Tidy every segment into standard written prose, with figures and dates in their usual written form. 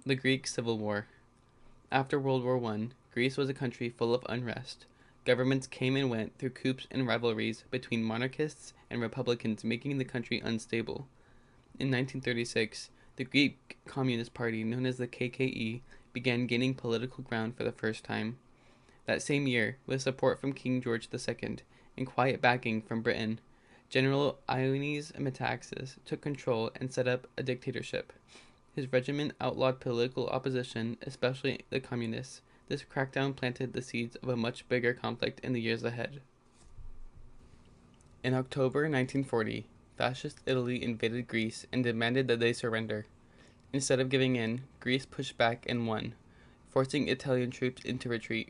The Greek Civil War. After World War I, Greece was a country full of unrest. Governments came and went through coups and rivalries between monarchists and republicans, making the country unstable. In 1936, the Greek Communist Party, known as the KKE, began gaining political ground for the first time. That same year, with support from King George II and quiet backing from Britain, General Ioannis Metaxas took control and set up a dictatorship. His regiment outlawed political opposition, especially the communists. This crackdown planted the seeds of a much bigger conflict in the years ahead. In October 1940, Fascist Italy invaded Greece and demanded that they surrender. Instead of giving in, Greece pushed back and won, forcing Italian troops into retreat.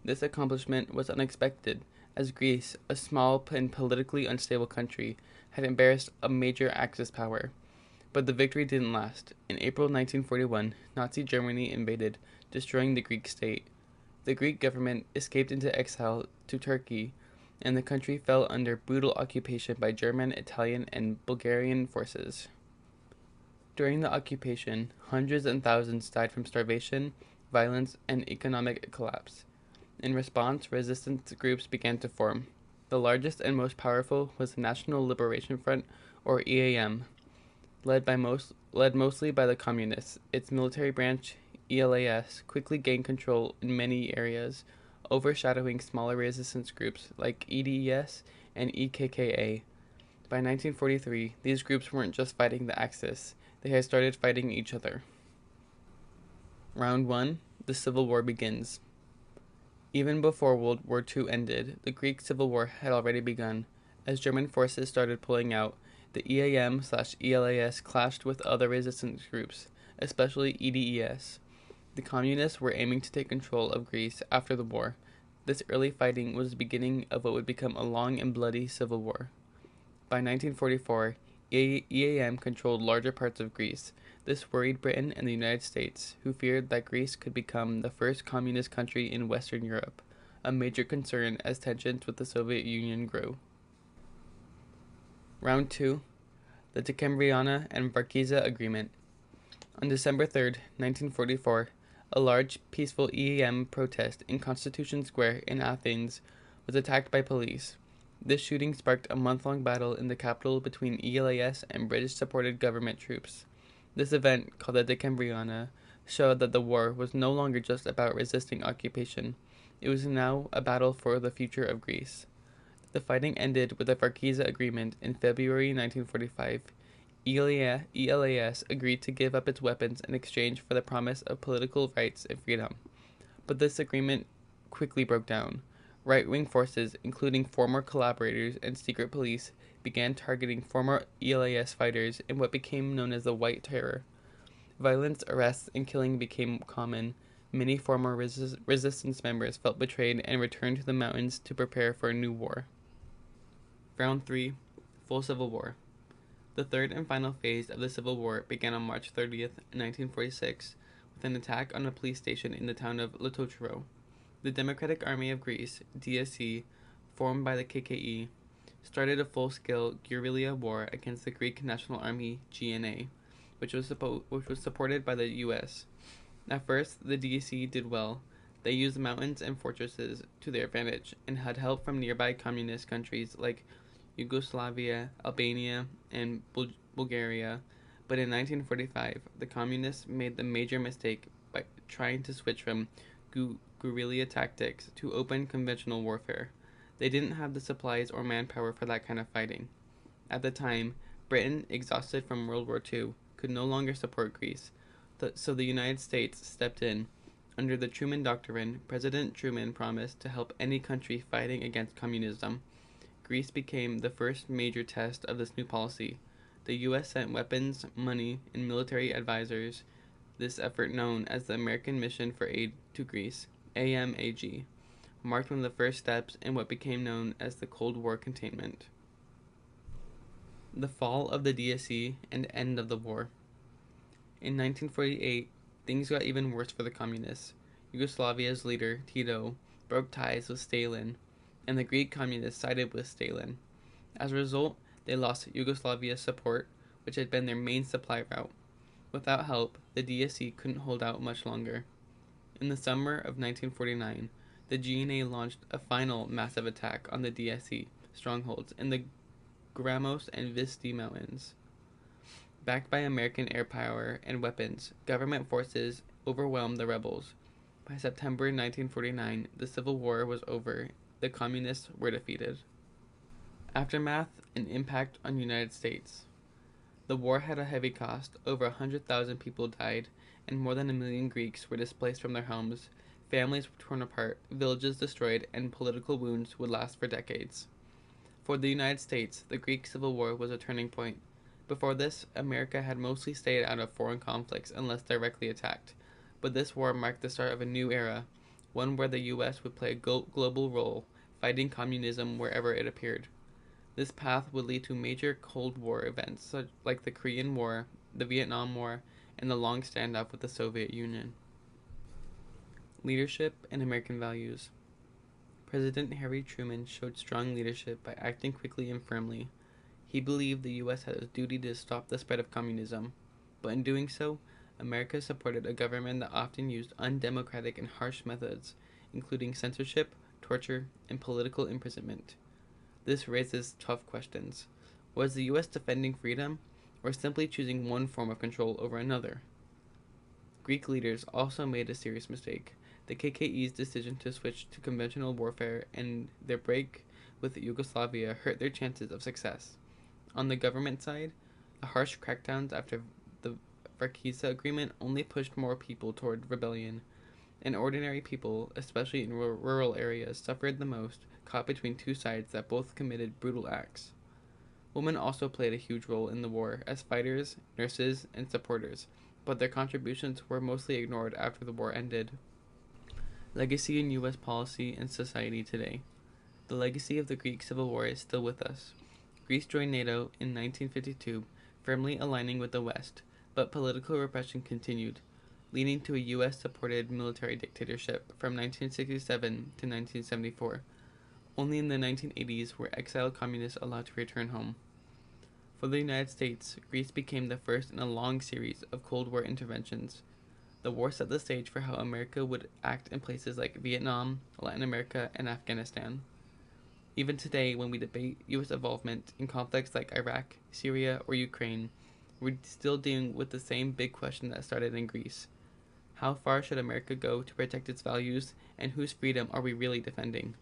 This accomplishment was unexpected, as Greece, a small and politically unstable country, had embarrassed a major Axis power. But the victory didn't last. In April 1941, Nazi Germany invaded, destroying the Greek state. The Greek government escaped into exile to Turkey, and the country fell under brutal occupation by German, Italian, and Bulgarian forces. During the occupation, hundreds and thousands died from starvation, violence, and economic collapse. In response, resistance groups began to form. The largest and most powerful was the National Liberation Front, or EAM, led mostly by the communists. Its military branch, ELAS, quickly gained control in many areas, overshadowing smaller resistance groups like EDES and EKKA. By 1943, these groups weren't just fighting the Axis, they had started fighting each other. Round 1. The Civil War begins. Even before World War II ended, the Greek Civil War had already begun. As German forces started pulling out, the EAM/ELAS clashed with other resistance groups, especially EDES. The communists were aiming to take control of Greece after the war. This early fighting was the beginning of what would become a long and bloody civil war. By 1944, EAM controlled larger parts of Greece. This worried Britain and the United States, who feared that Greece could become the first communist country in Western Europe, a major concern as tensions with the Soviet Union grew. Round 2. The Dekambriana and Varkiza Agreement. On December 3, 1944, a large, peaceful EAM protest in Constitution Square in Athens was attacked by police. This shooting sparked a month-long battle in the capital between ELAS and British-supported government troops. This event, called the Dekambriana, showed that the war was no longer just about resisting occupation. It was now a battle for the future of Greece. The fighting ended with the Varkiza Agreement in February 1945. ELAS agreed to give up its weapons in exchange for the promise of political rights and freedom. But this agreement quickly broke down. Right-wing forces, including former collaborators and secret police, began targeting former ELAS fighters in what became known as the White Terror. Violence, arrests, and killing became common. Many former resistance members felt betrayed and returned to the mountains to prepare for a new war. Round 3. Full Civil War. The third and final phase of the Civil War began on March 30th, 1946, with an attack on a police station in the town of Litochero. The Democratic Army of Greece, DSC, formed by the KKE, started a full-scale guerrilla war against the Greek National Army, GNA, which was supported by the US. At first, the DSC did well. They used mountains and fortresses to their advantage and had help from nearby communist countries like Yugoslavia, Albania, and Bulgaria. But in 1945, the communists made the major mistake by trying to switch from guerrilla tactics to open conventional warfare. They didn't have the supplies or manpower for that kind of fighting. At the time, Britain, exhausted from World War II, could no longer support Greece, so the United States stepped in. Under the Truman Doctrine, President Truman promised to help any country fighting against communism. Greece became the first major test of this new policy. The U.S. sent weapons, money, and military advisors, this effort known as the American Mission for Aid to Greece, AMAG, marked one of the first steps in what became known as the Cold War containment. The fall of the DSC and end of the war. In 1948, things got even worse for the communists. Yugoslavia's leader, Tito, broke ties with Stalin, and the Greek communists sided with Stalin. As a result, they lost Yugoslavia's support, which had been their main supply route. Without help, the DSC couldn't hold out much longer. In the summer of 1949, the GNA launched a final massive attack on the DSC strongholds in the Gramos and Visti Mountains. Backed by American air power and weapons, government forces overwhelmed the rebels. By September 1949, the Civil War was over. The Communists were defeated. Aftermath and impact on the United States. The war had a heavy cost. Over 100,000 people died, and more than 1 million Greeks were displaced from their homes. Families were torn apart, villages destroyed, and political wounds would last for decades. For the United States, the Greek Civil War was a turning point. Before this, America had mostly stayed out of foreign conflicts unless directly attacked. But this war marked the start of a new era, one where the U.S. would play a global role, fighting communism wherever it appeared. This path would lead to major Cold War events such like the Korean War, the Vietnam War, and the long standoff with the Soviet Union. Leadership and American values. President Harry Truman showed strong leadership by acting quickly and firmly. He believed the U.S. had a duty to stop the spread of communism, but in doing so, America supported a government that often used undemocratic and harsh methods, including censorship, torture, and political imprisonment. This raises tough questions. Was the U.S. defending freedom, or simply choosing one form of control over another? Greek leaders also made a serious mistake. The KKE's decision to switch to conventional warfare and their break with Yugoslavia hurt their chances of success. On the government side, the harsh crackdowns after the Varkiza Agreement only pushed more people toward rebellion, and ordinary people, especially in rural areas, suffered the most, caught between two sides that both committed brutal acts. Women also played a huge role in the war as fighters, nurses, and supporters, but their contributions were mostly ignored after the war ended. Legacy in U.S. policy and society today. The legacy of the Greek Civil War is still with us. Greece joined NATO in 1952, firmly aligning with the West, but political repression continued, leading to a U.S.-supported military dictatorship from 1967 to 1974. Only in the 1980s were exiled communists allowed to return home. For the United States, Greece became the first in a long series of Cold War interventions. The war set the stage for how America would act in places like Vietnam, Latin America, and Afghanistan. Even today, when we debate U.S. involvement in conflicts like Iraq, Syria, or Ukraine, we're still dealing with the same big question that started in Greece. How far should America go to protect its values, and whose freedom are we really defending?